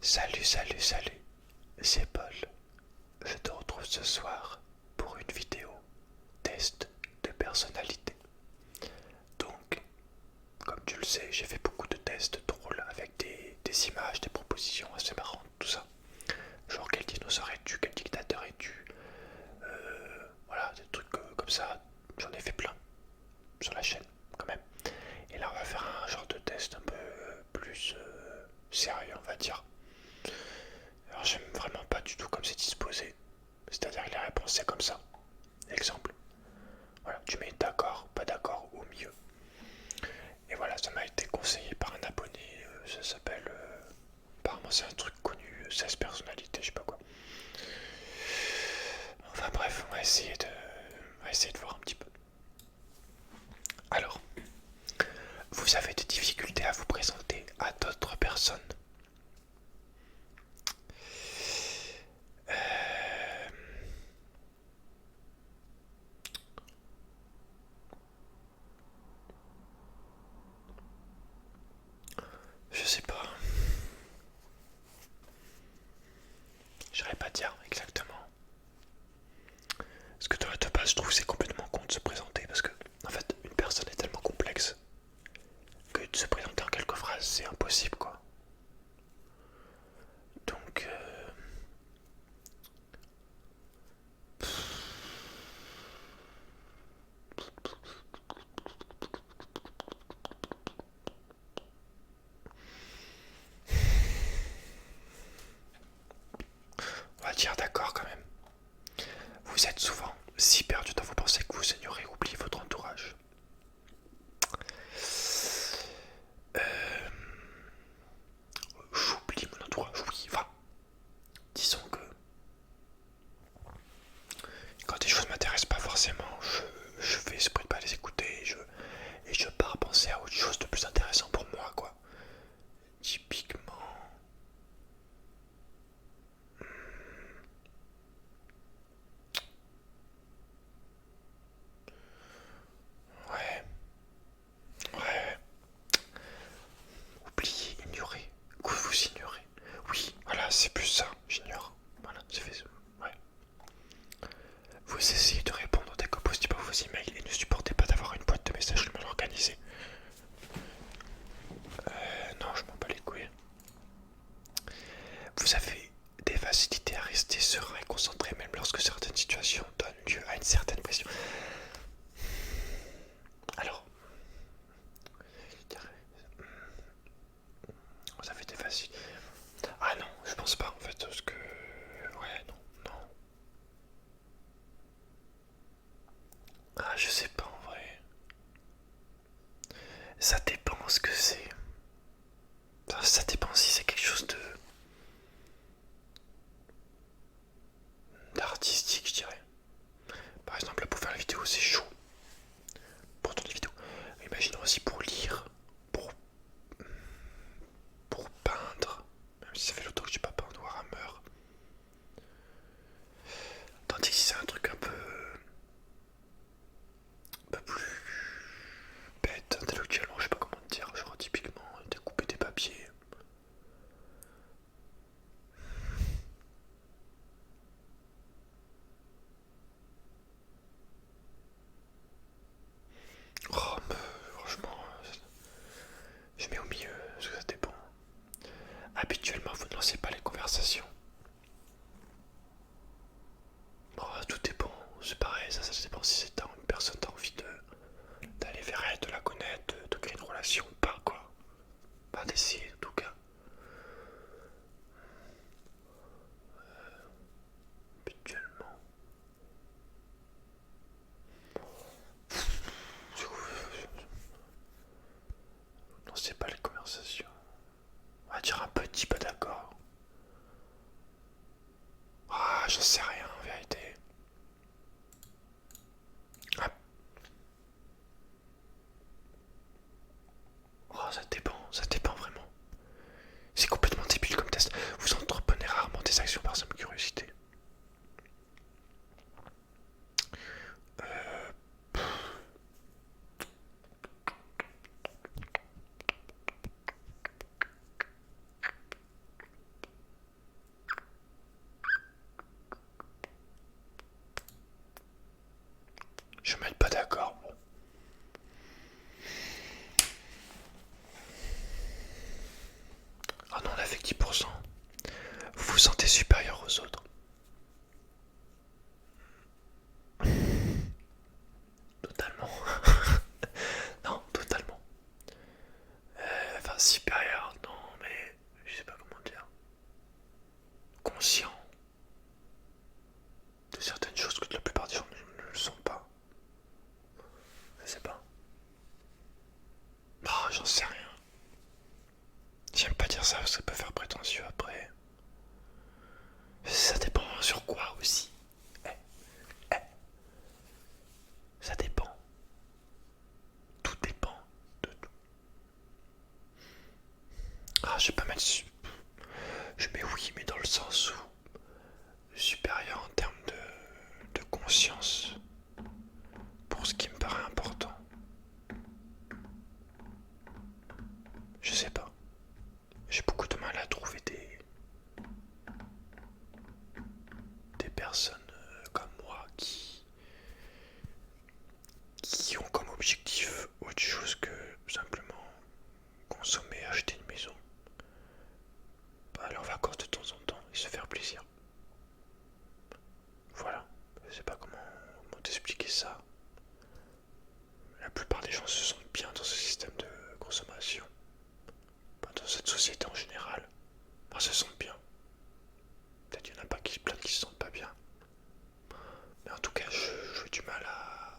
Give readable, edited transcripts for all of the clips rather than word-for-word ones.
Salut, c'est Paul. Je te retrouve ce soir pour une vidéo test de personnalité. Donc, comme tu le sais, j'ai fait beaucoup de tests drôles avec des images, des propositions assez marrantes, tout ça. Genre quel dinosaure es-tu, quel dictateur es-tu, voilà, des trucs comme ça. J'en ai fait plein sur la chaîne quand même. Et là on va faire un genre de test un peu plus sérieux, on va dire. Alors j'aime vraiment pas du tout comme c'est disposé. C'est-à-dire que les réponses c'est comme ça. Exemple. Voilà, tu mets d'accord, pas d'accord ou mieux. Et voilà, ça m'a été conseillé par un abonné. Ça s'appelle. Apparemment c'est un truc connu, 16 personnalités, je sais pas quoi. Enfin bref, on va essayer de voir un petit peu. Alors, vous avez des difficultés à vous présenter à d'autres personnes. Euh, je sais pas. Je saurais pas dire exactement. Parce que de base, je trouve que c'est complètement con de se présenter. Parce que, en fait, une personne est tellement complexe que de se présenter en quelques phrases, c'est impossible, quoi. Donc, on va dire d'accord quand même. Vous êtes souvent si perdu dans vos pensées que vous ignorez ou oubliez votre entourage. Euh, J'oublie mon entourage, oui. Enfin, disons que quand des choses m'intéressent pas forcément, je fais exprès de pas les écouter et je pars penser à autre chose de plus intéressant pour moi, quoi. Typiquement. Ouais, ouais. Oublier, ignorer. Que vous ignorez. Oui, voilà, c'est plus ça. J'ignore. Voilà, c'est fait. Ouais. Vous essayez de répondre dès que possible à vos emails et ne supportez pas d'avoir une boîte de messages mal organisée. Non, je m'en bats les couilles. Vous avez des facilités à rester serein et concentré même lorsque certaines situations donnent lieu à une certaine pression. Alors, vous avez des facilités. Ah non, je pense pas en fait, parce que... Ouais, non, non. Ah, je sais pas en vrai. Ça dépend ce que c'est. Ça dépend si c'est quelque chose de d'artistique, je dirais. Par exemple, là, pour faire la vidéo, c'est chaud. Pour tourner des vidéos. Imaginons aussi pour lire, pour, pour peindre. Même si ça fait longtemps que je n'ai pas peint ou Warhammer. Tandis que si c'est un truc un peu plus bête intellectuellement, je sais pas comment te dire. Genre typiquement découper des papiers. Oh, mais franchement, je mets au milieu, parce que ça dépend. Habituellement, vous ne lancez pas les conversations. Bon, tout dépend, c'est pareil, ça dépend si c'est une personne t'as envie d'aller vers elle, de la connaître, de créer une relation ou pas, quoi. Pas d'essayer, en tout cas. Habituellement. Non, c'est pas les conversations. On va dire un petit peu d'accord. Ah, j'en sais rien en vérité. Ah, oh, ça dépend vraiment. C'est complètement débile comme test. Vous entreprenez rarement des actions par simple curiosité. vous sentez supérieur aux autres? Totalement. Non, totalement. Enfin, supérieur, non, mais je sais pas comment dire. Conscient de certaines choses que la plupart des gens ne le sont pas. Je sais pas. Ah, j'en sais rien. J'aime pas dire ça, ça peut faire prétentieux après. Ça dépend sur quoi aussi. Eh, eh, ça dépend. Tout dépend de tout. Ah, je vais pas mettre. Je mets oui, mais dans le sens où supérieur en termes de conscience pour ce qui me paraît important. Je sais pas. J'ai beaucoup de mal à trouver des personnes comme moi qui ont comme objectif autre chose que simplement consommer, acheter une maison, aller en vacances de temps en temps et se faire plaisir. Voilà, je sais pas comment t'expliquer ça. La plupart des gens se sentent bien dans ce système de consommation, dans cette société en général. Enfin, se sentent bien. Peut-être qu'il y en a pas plein qui se sentent pas bien. Mais en tout cas, j'ai du mal à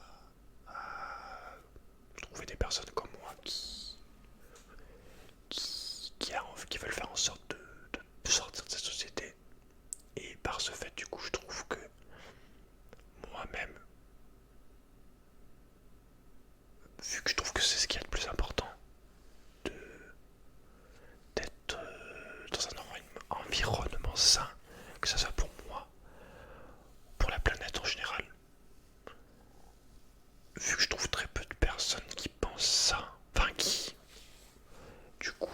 trouver des personnes comme moi qui veulent faire en sorte de sortir de cette société. Et par ce fait, du coup, je trouve que moi-même, vu que je trouve que c'est ce qu'il y a de plus important, d'être dans un environnement sain, que ce soit pour moi, pour la planète en général, vu que je trouve très peu de personnes qui pensent ça, enfin qui, du coup,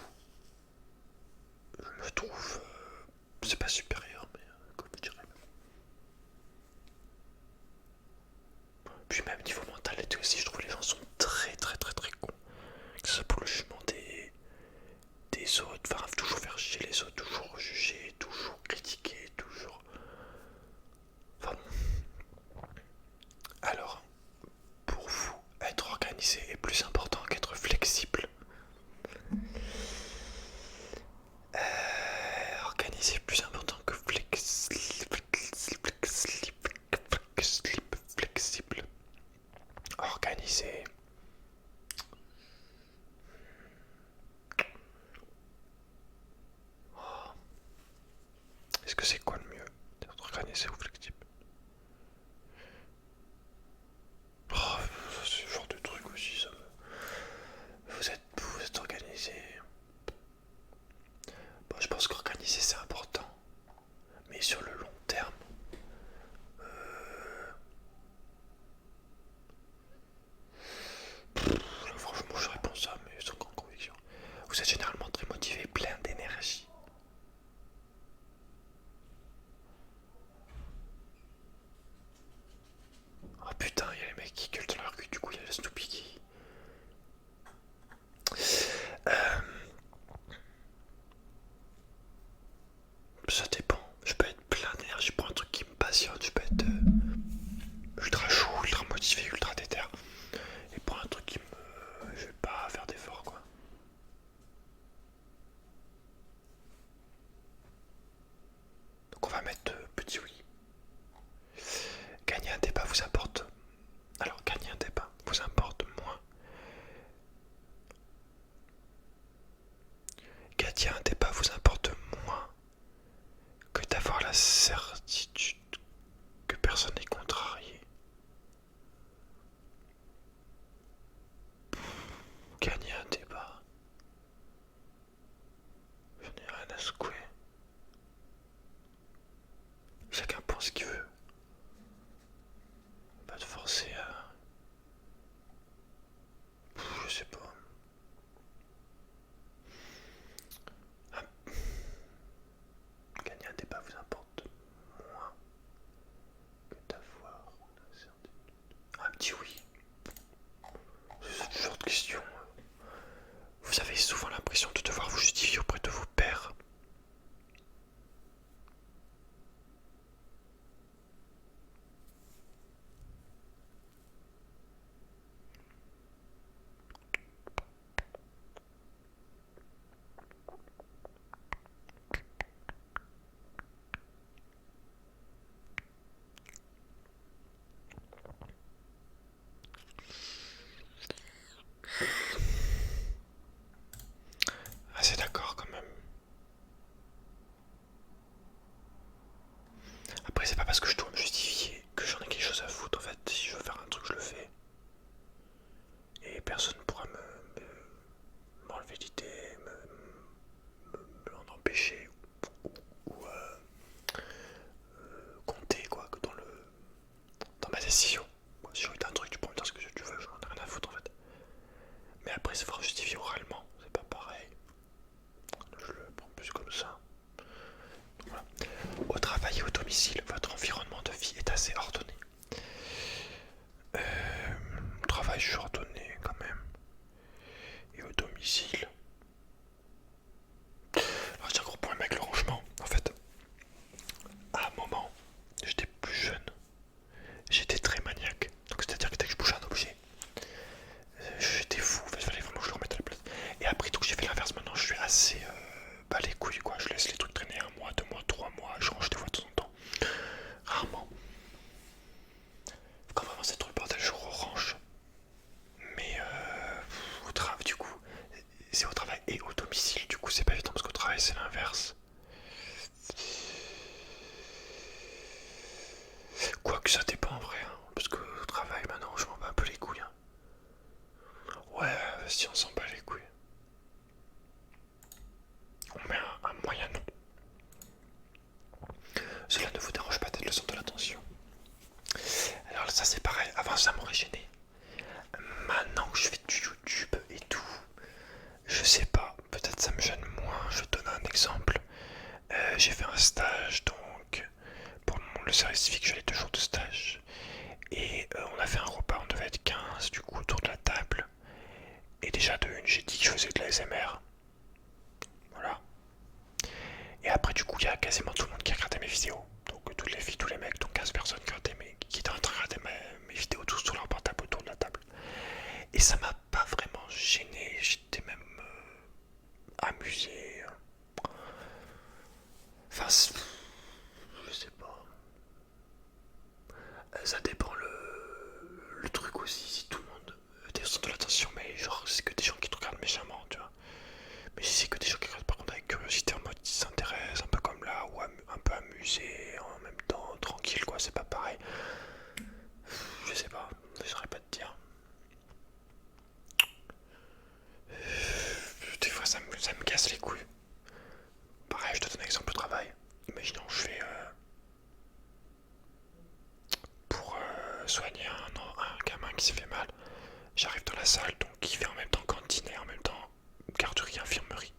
je me trouve, c'est pas supérieur, mais comme je dirais. Puis même niveau mentalité aussi, je trouve que les gens sont très très très très cons. Que ce soit pour le jugement des autres, enfin toujours faire chier les autres, toujours juger, toujours critiquer, toujours... Enfin bon. Alors, pour vous, être organisé est plus important qu'être flexible. Organisé est plus important que flexible. Organisé. Est-ce que c'est quoi le mieux d'être organisé ou flexible? Oh, ce genre de truc aussi, ça me... Vous êtes organisé. Bon, je pense qu'organiser c'est important. Mais sur le long terme, franchement je réponds ça, mais sans grande conviction. Vous êtes généralement très motivé, plein d'énergie. Oh putain, il y a les mecs qui gueulent dans leur cul, du coup il y a le Snoopy qui... Ça dépend. Je peux être plein d'énergie pour un truc qui me passionne. Je peux être ultra chaud, ultra motivé, ultra déter. Et pour un truc qui me... Je vais pas faire d'effort quoi. Donc on va mettre petit oui. Gagner un débat vous apporte... Alors gagner un débat vous importe moins. Gagner un débat vous importe moins que d'avoir la certitude que personne n'est contrarié. Gagner un débat, je n'ai rien à secouer. Chacun pense ce qu'il veut. Pas de forcer à... Je sais pas. Gagner un débat vous importe moins que d'avoir une certitude. Un petit oui. C'est ce genre de question. Vous avez souvent l'impression de devoir vous justifier auprès de vos pairs. ça dépend en vrai, hein, parce que au travail maintenant je m'en bats un peu les couilles. Hein. Ouais, si on s'en bat les couilles. On met un moyen nom. Cela ne vous dérange pas d'être le centre de l'attention. Alors ça c'est pareil, avant ça m'aurait gêné. Maintenant que je fais du YouTube et tout, je sais pas, peut-être ça me gêne moins. Je te donne un exemple. J'ai fait un stage donc pour le service civique, j'allais 2 jours de stage. Et on a fait un repas, on devait être 15 du coup autour de la table. Et déjà de une, j'ai dit que je faisais de la SMR. Voilà. Et après du coup, il y a quasiment tout le monde qui a regardé mes vidéos. Donc toutes les filles, tous les mecs, donc 15 personnes qui étaient en train de regarder mes vidéos tous sur leur portable autour de la table. Et ça m'a pas vraiment gêné, j'étais même amusé. Enfin, je sais pas. Ça dépend le truc aussi, si tout le monde est au centre de l'attention, mais genre c'est que des gens qui te regardent méchamment, tu vois. Mais si c'est que des gens qui regardent par contre avec curiosité en mode ils s'intéressent, un peu comme là, ou un peu amusé, en même temps tranquille quoi, c'est pas pareil. Je sais pas, je saurais pas te dire. Des fois ça me casse les couilles. Pareil, je te donne un exemple de travail. Imaginons je fais pour soigner un gamin qui s'est fait mal. J'arrive dans la salle, donc qui fait en même temps cantine et en même temps garderie, infirmerie.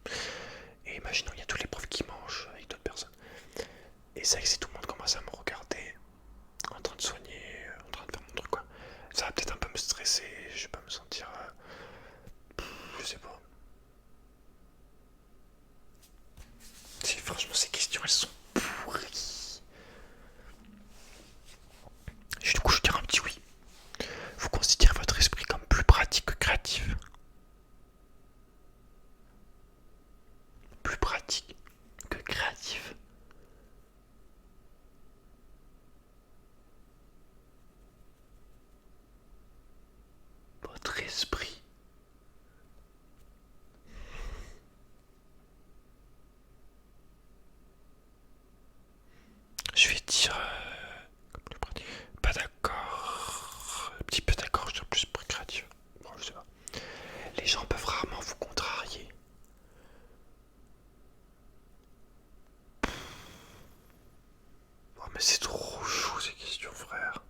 Et imaginons il y a tous les profs qui mangent avec d'autres personnes. Et c'est vrai que si tout le monde commence à me regarder en train de soigner, en train de faire mon truc quoi, ça va peut-être un peu me stresser, je vais pas me sentir... je sais pas. Franchement ces questions elles sont pourries. Du coup je dirais un petit oui. Vous considérez votre esprit comme plus pratique que créatif. Plus pratique que créatif. Votre esprit. Je vais dire... plus pratique. Pas d'accord. Un petit peu d'accord, je dirais plus créatif. Bon, je sais pas. Les gens peuvent rarement vous contrarier. Oh mais c'est trop chaud ces questions frère.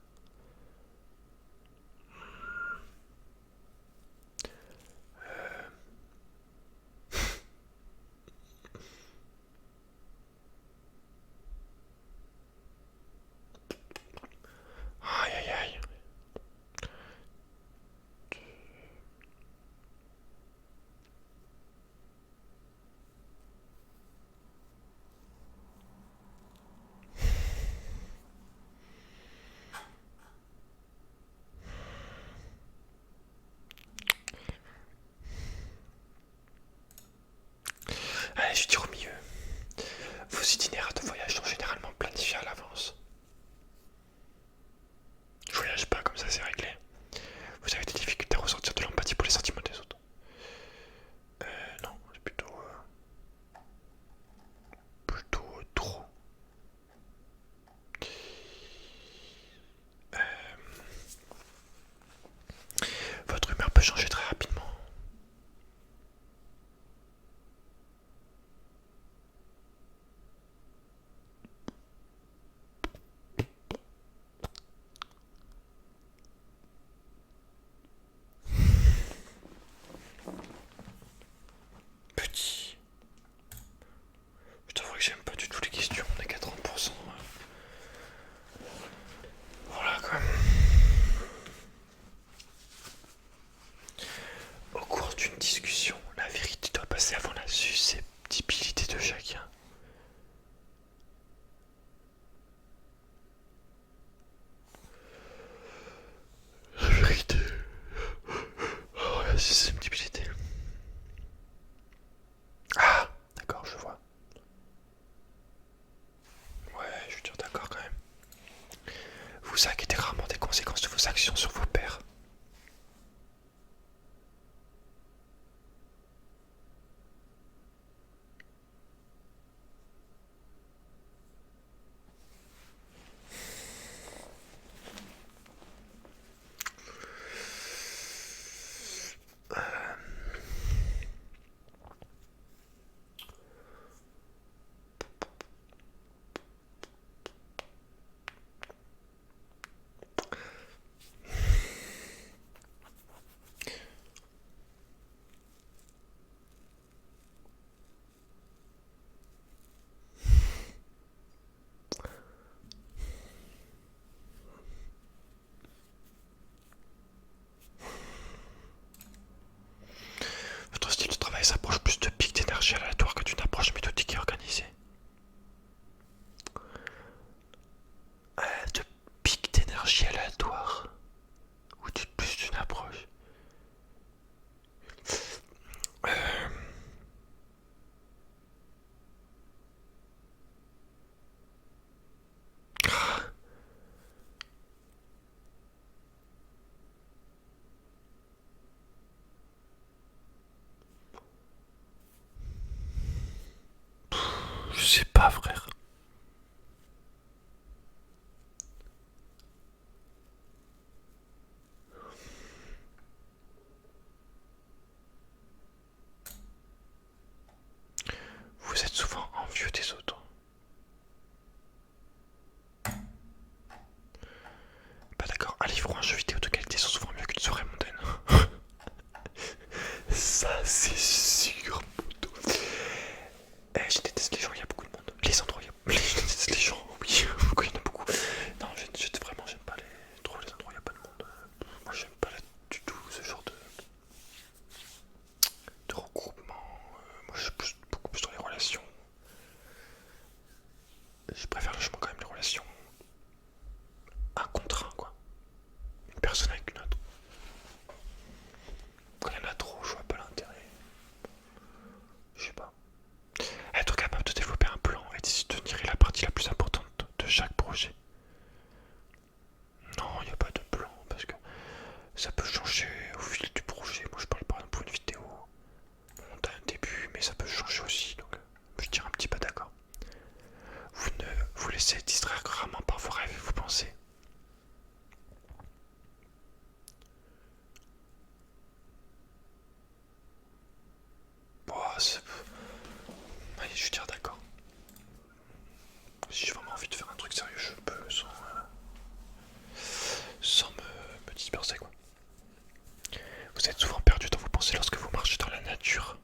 Aïe aïe aïe. Allez, je tire au milieu. Vos itinéraires de voyage sont généralement planifiés à l'avance. Je voyage pas comme ça, c'est réglé. Vous avez des difficultés à ressentir de l'empathie pour les sentiments des autres. Non, c'est plutôt trop. Euh, Votre humeur peut changer très rapidement. Petit. Je t'avoue que j'aime pas du tout les questions, on est qu'à 30%. Voilà quoi. Au cours d'une discussion, la vérité doit passer avant la susceptibilité de chacun. La vérité. Oh, la susceptibilité. Ah, d'accord, je vois. Ouais, je veux dire d'accord quand même. Vous inquiétez rarement des conséquences de vos actions sur vos pairs. sais pas, frère. Vous êtes souvent envieux des autres. Bah d'accord, un livre ou un jeu vidéo de qualité sont souvent mieux qu'une soirée mondaine. Ça c'est sûr, poteau. Je déteste les gens, il y a beaucoup de monde. Les endroits, je déteste les gens, oui, pourquoi il y en a beaucoup. Non, vraiment j'aime pas trop les endroits, il y a pas de monde. Moi j'aime pas du tout ce genre de regroupement. Moi je suis beaucoup plus dans les relations. Je préfère logement quand même les relations un contre un, quoi. Une personne avec une autre. Quand il y en a trop, je vois pas l'intérêt. Je sais pas. Être capable de développer un plan et d'y tenir est la partie la plus importante de chaque projet. Non, il n'y a pas de plan parce que ça peut changer au fil du projet. Moi je parle par exemple pour une vidéo. On a un début, mais ça peut changer aussi. Donc je dirais un petit peu d'accord. Vous ne vous laissez distraire rarement par vos rêves et vos pensées. Bon, allez, je veux dire d'accord. Si j'ai vraiment envie de faire un truc sérieux, je peux sans me disperser, quoi. Vous êtes souvent perdu dans vos pensées lorsque vous marchez dans la nature.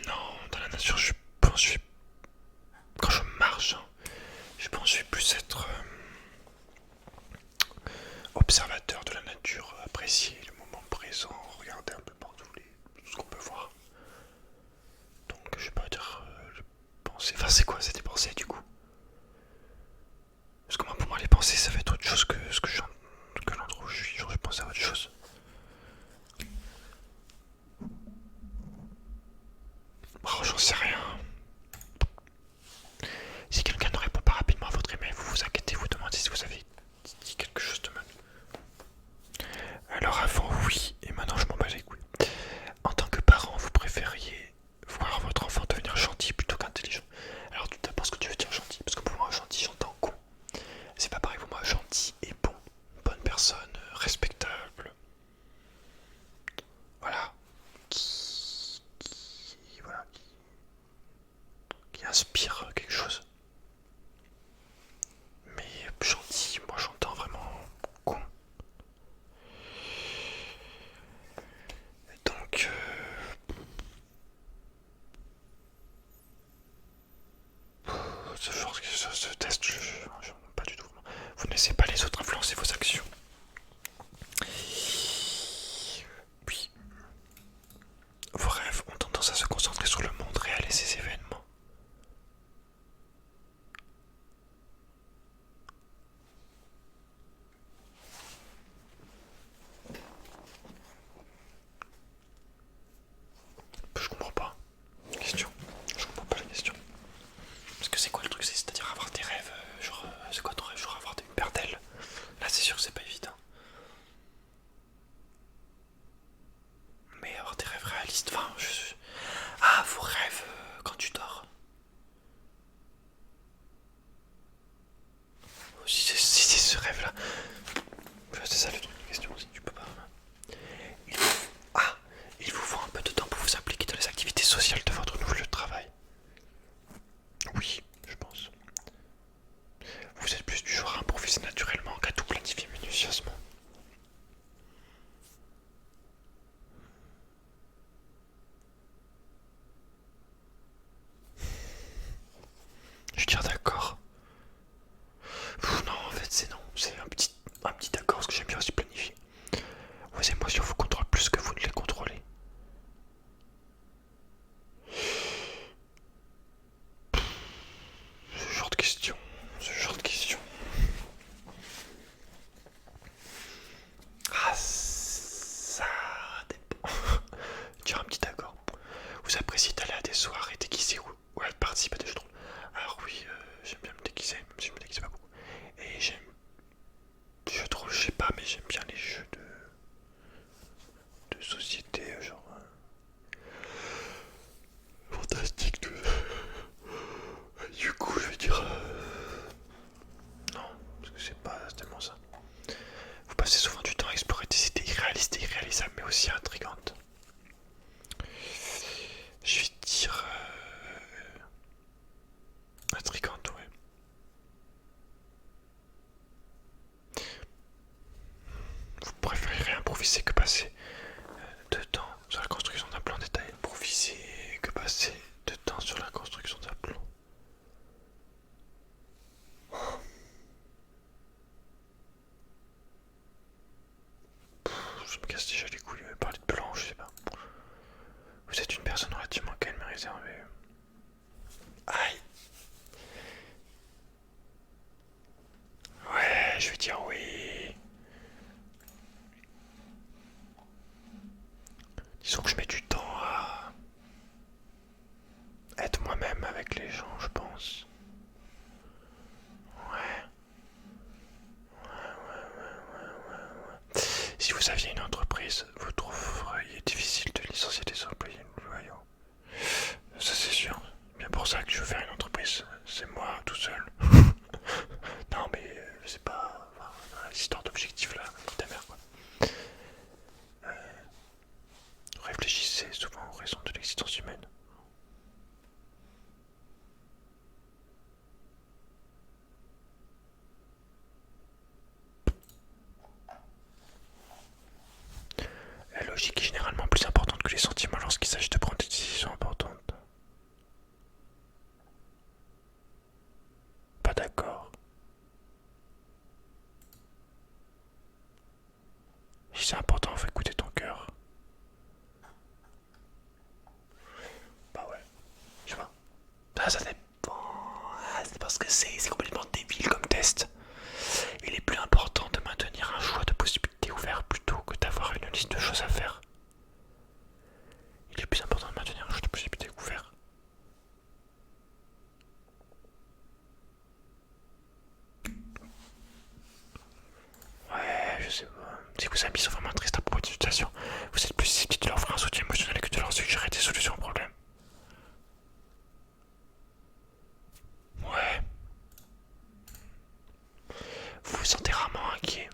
Non, dans la nature, je pense que quand je marche, hein, je pense que je vais plus être observateur de la nature, apprécier le moment présent, regarder un peu partout tout ce qu'on peut voir. Donc je vais pas dire penser. Enfin c'est quoi, c'est des pensées du coup. Parce que moi pour moi les pensées ça va être autre chose que ce que l'endroit où je suis. Genre je pense à autre chose. Oh j'en sais rien. Si quelqu'un ne répond pas rapidement à votre email, vous vous inquiétez, vous demandez si vous avez dit quelque chose de mal. Alors avant oui, et maintenant je m'en bats les couilles. En tant que parent, vous préfériez voir votre enfant devenir gentil plutôt qu'intelligent. Alors tout d'abord ce que tu veux dire gentil, parce que pour moi gentil j'entends con. C'est pas pareil pour moi, gentil et bon, bonne personne, respectable. Voilà. Voilà, qui inspire quelque chose. Mais gentil, moi j'entends vraiment con. Donc, ce test, je pas du tout. Vous ne laissez pas les autres influencer vos actions. Oui. Vos rêves ont tendance à se concentrer sur le monde réel et ses événements. Je comprends pas la question. Je comprends pas la question. Parce que c'est quoi le truc? C'est-à-dire avoir des rêves, genre, c'est quoi ton rêve? Genre avoir une paire d'ailes? Là c'est sûr que c'est pas évident. Mais avoir des rêves réalistes, enfin, ah, vos rêves quand tu dors. Si c'est ce rêve-là, c'est ça le truc de question aussi, tu peux pas. Ah, il vous faut un peu de temps pour vous impliquer dans les activités sociales de votre nouveau lieu de travail. Oui, je pense. Vous êtes plus du genre à improviser naturellement qu'à tout planifier minutieusement. Je veux dire d'accord. Non, en fait c'est non, c'est un petit d'accord parce que j'aime bien aussi planifier. Vos émotions vous contrôlent plus que vous ne les contrôlez. Ce genre de question, ce genre de question. Ah, ça dépend. Tiens, un petit d'accord. Vous appréciez d'aller à des soirées déguisées ou à participer à des jeux de rôle? Alors oui, j'aime bien me déguiser, même si je me déguise pas beaucoup. Et j'aime les jeux de rôle, je sais pas, mais j'aime bien viser que passer de temps sur la construction d'un plan détaillé. Pour viser que passer de temps sur la construction d'un plan. Je me casse déjà les couilles, parler de plan, je sais pas. Vous êtes une personne relativement calme et réservée. Aïe. Ouais, je vais dire oui. Disons que je mets du temps à être moi-même avec les gens, je pense. Ouais. Si vous aviez une entreprise, vous trouveriez difficile de licencier des employés loyaux. Ça c'est sûr. Bien pour ça que je veux faire une entreprise. C'est moi tout seul. Non mais c'est pas... Enfin, l'histoire d'objectif là, ta mère quoi. Réfléchissez souvent aux raisons de l'existence humaine. La logique est généralement plus importante que les sentiments lorsqu'il s'agit de prendre des décisions importantes. Pas d'accord. Si c'est important, faut écouter ton cœur. Bah ouais, je sais pas. Ça dépend. C'est parce que c'est complètement débile comme test. Il est plus important de maintenir un choix de possibilités ouvert plutôt que d'avoir une liste de choses à faire. Il est plus important de maintenir un choix de possibilités ouvert. Ouais, je sais pas. Si vos amis sont vraiment tristes à propos d'une situation, vous êtes plus susceptible de leur offrir un soutien émotionnel que de leur suggérer des solutions au problème. Ouais. Vous vous sentez rarement inquiet.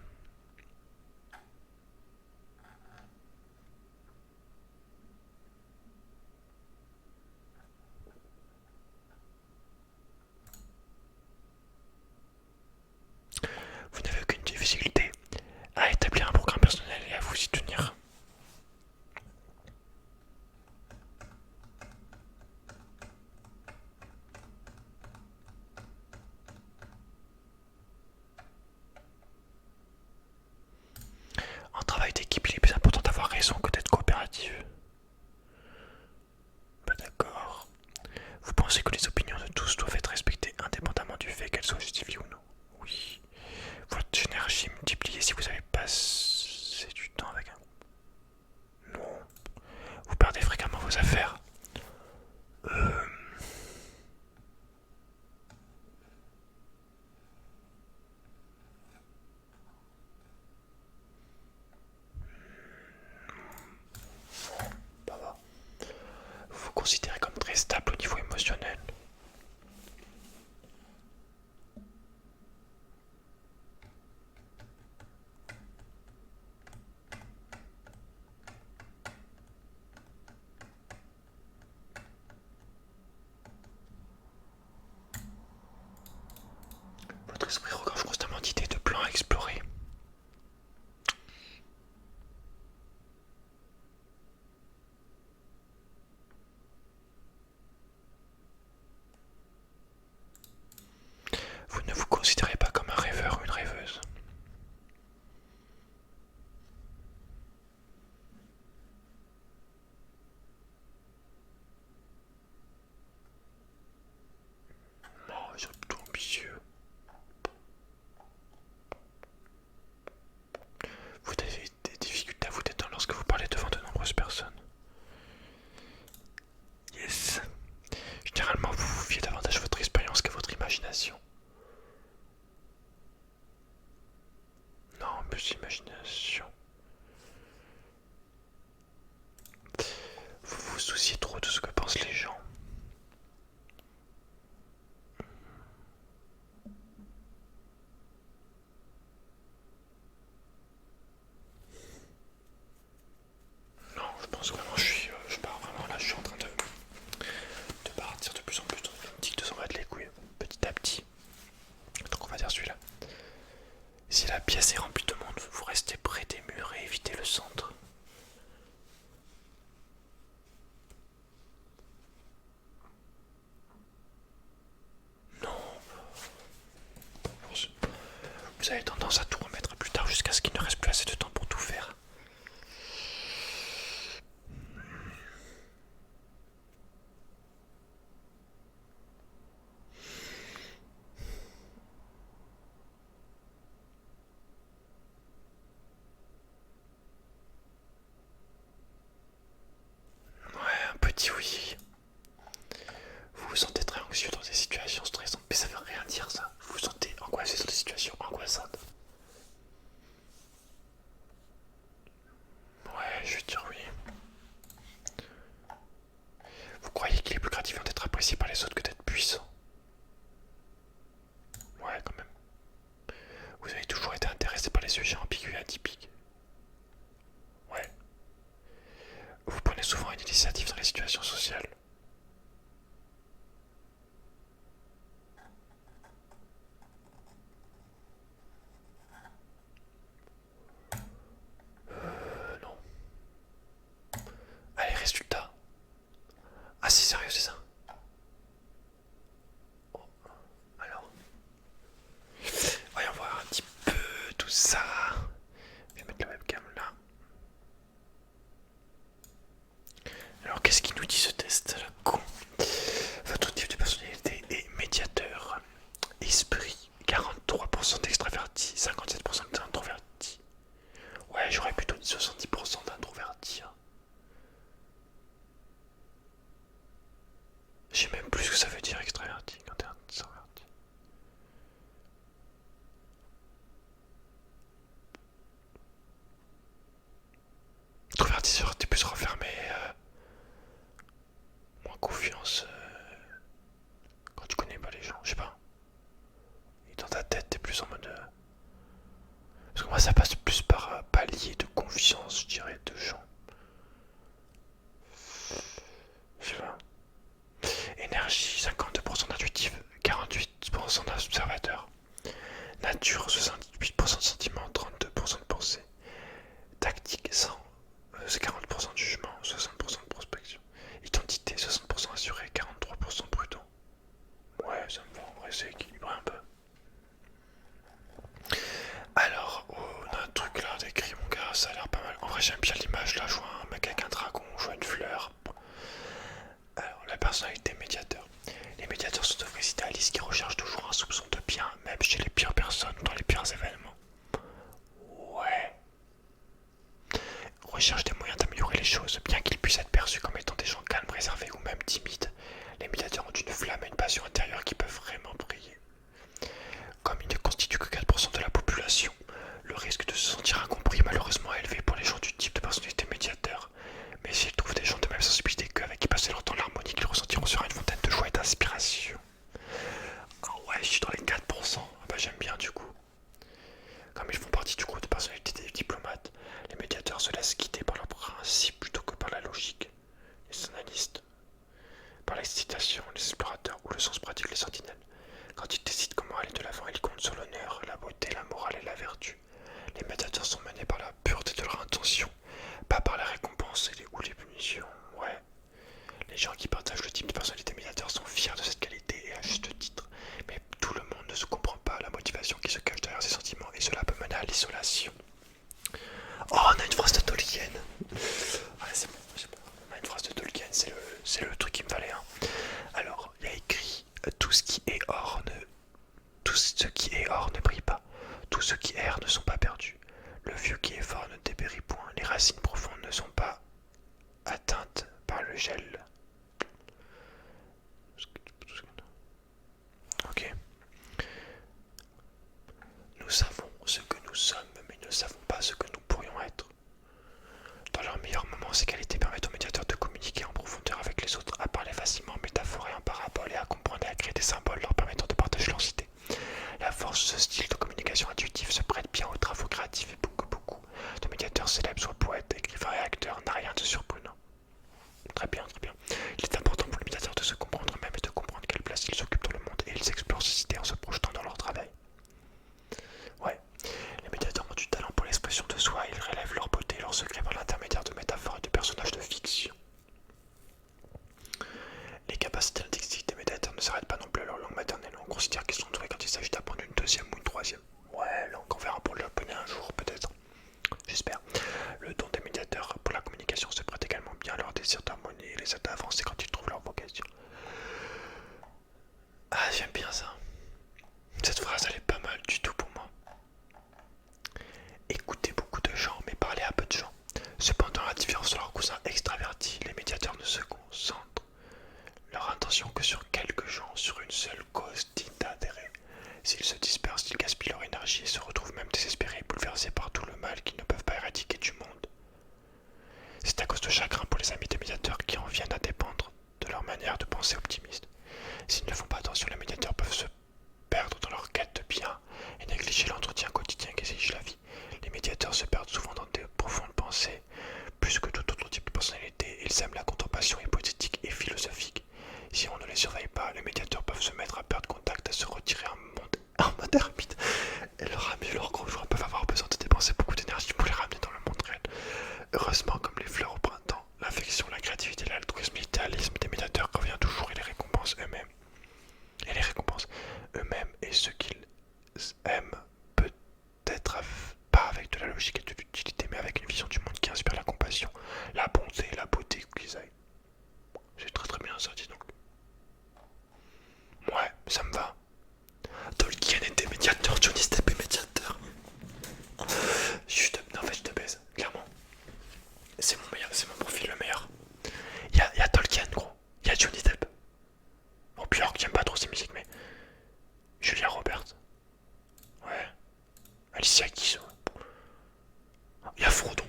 l'initiative dans les situations sociales. Non. Allez, résultat. Ah, c'est sérieux, c'est ça? Oh, alors. Voyons voir un petit peu tout ça. Je vais mettre le webcam là. Alors, qu'est-ce qu'il nous dit ce test là, con? Votre type de personnalité est médiateur. Esprit, 43% d'extraverti, 57% d'introverti. Ouais, j'aurais plutôt dit 70% d'introverti. Hein. Je sais même plus ce que ça veut dire extraverti quand t'es introverti. Introverti, genre t'es plus renfermé, moins confiance quand tu connais pas les gens, je sais pas. Et dans ta tête, t'es plus en mode. Parce que moi, ça passe plus par palier de confiance, je dirais, de gens. Je sais pas. Énergie, 52% d'intuitif, 48% d'observateur. Nature, 78% de sentiments, 32% de pensée. Tactique, 100, c'est 40% de jugement, 60% de prospection. Identité, 60% assuré, 43% prudent. Ouais, ça me va, en vrai, c'est équilibré un peu. Alors, oh, on a un truc là d'écrit, mon gars, ça a l'air pas mal. En vrai, j'aime bien l'image là, je vois un mec avec un dragon, je vois une fleur. Alors, la personnalité médiateur. Les médiateurs sont de vrais idéalistes qui recherchent toujours un soupçon de bien, même chez les pires personnes ou dans les pires événements. Ouais. Recherchent des moyens d'améliorer les choses, bien qu'ils puissent être perçus comme étant des gens calmes, réservés ou même timides. Les médiateurs ont une flamme et une passion intérieure qui peuvent vraiment briller. Comme ils ne constituent que 4% de la population, le risque de se sentir incompris est malheureusement élevé pour les gens du type de personnalité médiateur. Mais s'ils trouvent des gens de même sensibilité qu'eux avec qui passer leur temps l'harmonie, ils ressentiront sur une fontaine de joie et d'inspiration. Oh ouais, je suis dans les 4%. Ah bah j'aime bien du coup. Comme ils font partie du groupe de personnalités des diplomates, les médiateurs se laissent guider par leurs principes plutôt que par la logique. Les analystes, par l'excitation, les explorateurs ou le sens pratique, les sentinelles. Quand ils décident comment aller de l'avant, ils comptent sur l'honneur, la beauté, la morale et la vertu. Les médiateurs sont menés par la pureté de leur intention, pas par la récompense ou les punitions. Ouais. Les gens qui partagent le type de personnalité médiateur sont fiers de cette qualité et à juste titre. Mais tout le monde ne se comprend pas la motivation qui se cache derrière ces sentiments et cela peut mener à l'isolation. Oh, on a une phrase de Tolkien. Ouais, c'est bon, c'est bon. On a une phrase de Tolkien, c'est le truc qu'il me fallait. Hein. Alors, il y a écrit tout ce qui est or ne brille pas. Tous ceux qui errent ne sont pas perdus. Le vieux qui est fort ne dépérit point. Les racines profondes ne sont pas atteintes par le gel. Ok. Nous savons ce que nous sommes, mais ne savons pas ce que nous pourrions être. Dans leurs meilleurs moments, ces qualités permettent aux médiateurs de communiquer en profondeur avec les autres, à parler facilement en métaphores et en paraboles et à comprendre et à créer des symboles leur permettant de partager leurs idées. La force de ce style de communication intuitive se prête bien aux travaux créatifs et beaucoup de médiateurs célèbres, soit poètes, écrivains et acteurs, n'a rien de surprenant. Très bien, très bien. Il est important pour les médiateurs de se comprendre eux-mêmes et de comprendre quelle place ils occupent dans le monde et ils explorent ces idées en se projetant dans leur travail. Ouais, les médiateurs ont du talent pour l'expression de soi, ils relèvent leur beauté et leurs secrets par l'intermédiaire de métaphores et de personnages de fiction. Les capacités linguistiques des médiateurs ne s'arrêtent pas non plus à leur langue maternelle, on considère qu'ils sont doués quand il s'agit d'apprendre une deuxième ou une troisième. Ouais, langue, on verra pour le japonais un jour peut-être. J'espère. Le don des médiateurs pour la communication se prête également bien à leur désir d'harmonie et les aide à avancer quand ils trouvent leur vocation. Ah, j'aime bien ça. Cette phrase, elle est pas mal du tout pour moi. Écoutez beaucoup de gens, mais parlez à peu de gens. Cependant, à la différence de leurs cousins extravertis, les médiateurs ne se concentrent leur intention que sur quelques gens, sur une seule cause digne d'intérêt. S'ils se dispersent, ils gaspillent leur énergie et se retrouvent même désespérés et bouleversés par tout le mal qu'ils ne peuvent pas éradiquer du monde. C'est à cause de chagrin pour les amis des médiateurs qui en viennent à dépendre de leur manière de penser optimiste. S'ils ne font pas attention, les médiateurs peuvent se perdre dans leur quête de bien et négliger l'entretien quotidien qu'exige la vie. Les médiateurs se perdent souvent dans de profondes pensées, plus que tout autre type de personnalité. Ils aiment la contemplation Heureusement, comme les fleurs au printemps, l'affection, la créativité, l'altruisme, l'idéalisme des médiateurs revient toujours et les récompenses eux-mêmes. Et les récompenses eux-mêmes et ce qu'ils aiment peut-être pas avec de la logique et de l'utilité, mais avec une vision du monde qui inspire la compassion, la bonté, la beauté, où qu'ils aillent. C'est très très bien ça, dis donc. Ouais, ça me va. Tolkien était médiateur, Johnny Depp est médiateur. Non, en fait, je te baise, clairement. C'est mon meilleur, c'est mon profil le meilleur. Y a Tolkien, gros. Y a Johnny Depp. Bon, puis alors que j'aime pas trop ses musiques, mais. Julia Roberts. Ouais. Alicia Keys. Y a Frodon.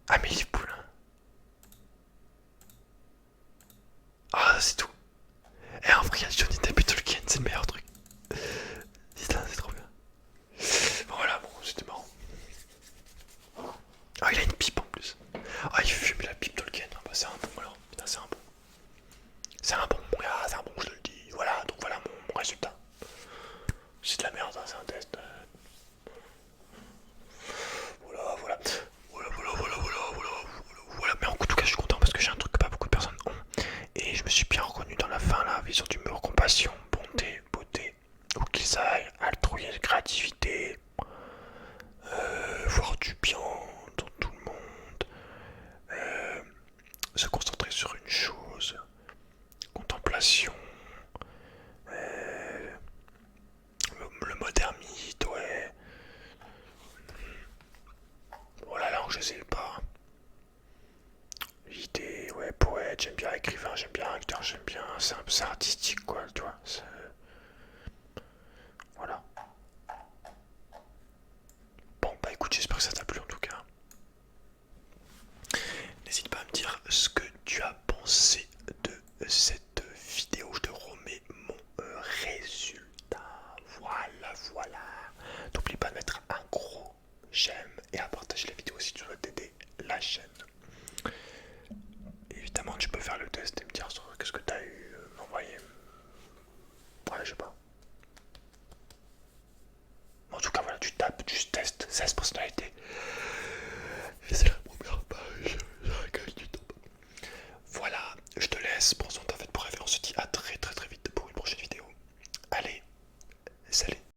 Amélie Poulain. Ah, c'est tout. Et en vrai, y a Johnny Depp et Tolkien, c'est le meilleur truc. Putain, c'est trop bien. Bon, voilà, bon, c'était marrant. Ah, il a une pipe en plus. Ah, il fume la pipe Tolkien. Ah, bah, c'est un bon alors. Putain, c'est un bon. C'est un bon, mon gars, c'est un bon, je te le dis. Voilà, donc voilà mon résultat. C'est de la merde, hein, c'est un test. Voilà, voilà. Voilà. Mais en tout cas, je suis content parce que j'ai un truc que pas beaucoup de personnes ont. Et je me suis bien reconnu dans la fin, là, vision du mur, compassion, bonté, beauté. Où qu'ils aillent, altruisme, créativité. Voir du bien dans tout le monde. Se concentrer sur une chose. Contemplation. Le moderne mythe, ouais. Oh la langue, je sais pas. L'idée, ouais, poète, j'aime bien écrivain, j'aime bien acteur, j'aime bien. C'est artistique, quoi, tu vois. Voilà. Bon, bah écoute, j'espère que ça t'a plu en tout cas. N'hésite pas à me dire ce que tu as pensé de cette vidéo. Je te remets mon résultat. Voilà. N'oublie pas de mettre un gros j'aime et à partager la vidéo si tu veux t'aider la chaîne. Évidemment, tu peux faire le test et me dire ce que tu as eu, m'envoyer. Voilà, je sais pas.